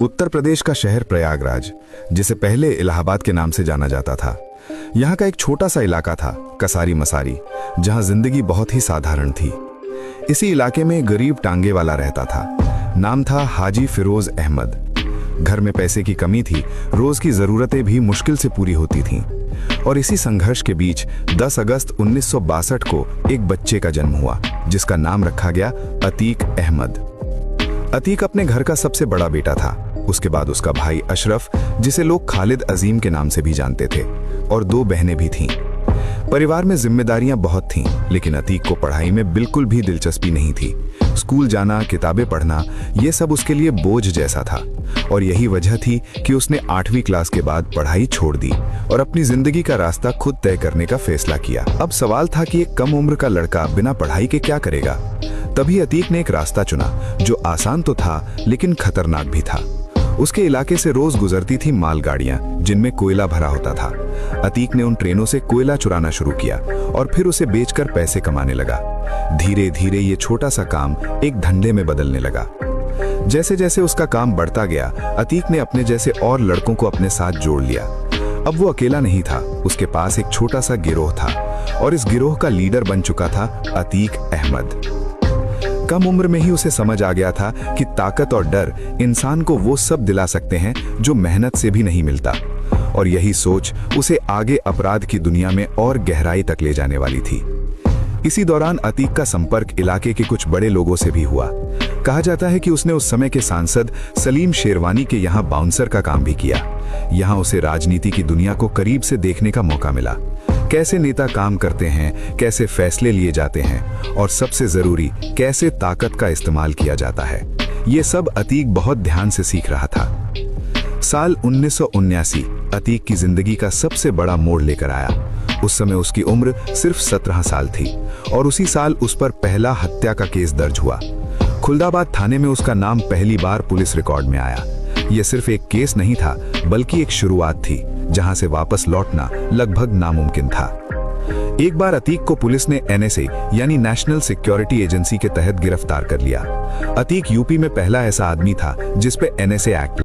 उत्तर प्रदेश का शहर प्रयागराज, जिसे पहले इलाहाबाद के नाम से जाना जाता था। यहाँ का एक छोटा सा इलाका था, कसारी मसारी, जहाँ जिंदगी बहुत ही साधारण थी। इसी इलाके में एक गरीब टांगे वाला रहता था। नाम था हाजी फिरोज अहमद। घर में पैसे की कमी थी, रोज की जरूरतें भी मुश्किल से पूरी होती थीं। और इसी संघर्ष के बीच 10 अगस्त 1962 को एक बच्चे का जन्म हुआ, जिसका नाम रखा गया अतीक अहमद। अतीक अपने घर का सबसे बड़ा बेटा था। उसके बाद उसका भाई अशरफ, जिसे लोग खालिद अजीम के नाम से भी जानते थे, और 2 बहनें भी थीं। परिवार में जिम्मेदारियां बहुत थीं, लेकिन अतीक को पढ़ाई में बिल्कुल भी दिलचस्पी नहीं थी। स्कूल जाना, किताबें पढ़ना, ये सब उसके लिए बोझ जैसा था। और यही वजह थी कि उसने 8वीं क्लास के बाद पढ़ाई छोड़ दी और अपनी जिंदगी का रास्ता खुद तय करने का फैसला किया। अब सवाल था कि एक कम उम्र का लड़का बिना पढ़ाई के क्या करेगा। तभी अतीक ने एक रास्ता चुना जो आसान तो था, लेकिन खतरनाक भी था। उसके इलाके से रोज गुजरती थी मालगाड़ियां, जिनमें कोयला भरा होता था। अतीक ने उन ट्रेनों से कोयला चुराना शुरू किया और फिर उसे बेचकर पैसे कमाने लगा। धीरे धीरे ये छोटा सा काम एक धंधे में बदलने लगा। जैसे जैसे उसका काम बढ़ता गया, अतीक ने अपने जैसे और लड़कों को अपने साथ जोड़ लिया। अब वो अकेला नहीं था, उसके पास एक छोटा सा गिरोह था, और इस गिरोह का लीडर बन चुका था अतीक अहमद। कम उम्र में ही उसे समझ आ गया था कि ताकत और डर इंसान को वो सब दिला सकते हैं जो मेहनत से भी नहीं मिलता, और यही सोच उसे आगे अपराध की दुनिया में और गहराई तक ले जाने वाली थी। इसी दौरान अतीक का संपर्क इलाके के कुछ बड़े लोगों से भी हुआ। कहा जाता है कि उसने उस समय के सांसद सलीम शेरवानी के यहाँ बाउंसर का काम भी किया। यहाँ उसे राजनीति की दुनिया को करीब से देखने का मौका मिला। कैसे नेता काम करते हैं, कैसे फैसले लिए जाते हैं, और सबसे जरूरी, कैसे ताकत का इस्तेमाल किया जाता है। ये सब अतीक बहुत ध्यान से सीख रहा था। साल 1979 अतीक की जिंदगी का सबसे बड़ा मोड़ लेकर आया। उस समय उसकी उम्र सिर्फ 17 साल थी, और उसी साल उस पर पहला हत्या का केस दर्ज हुआ। खुलदाबाद थाने में उसका नाम पहली बार पुलिस रिकॉर्ड में आया। यह सिर्फ एक केस नहीं था, बल्कि एक शुरुआत थी, जहां से वापस लौटना लगभग नामुमकिन था। एक बार अतीक को पुलिस ने NSA यानी नेशनल सिक्योरिटी एजेंसी के तहत गिरफ्तार कर लिया। अतीक यूपी में पहला ऐसा आदमी था जिस पे NSA एक्ट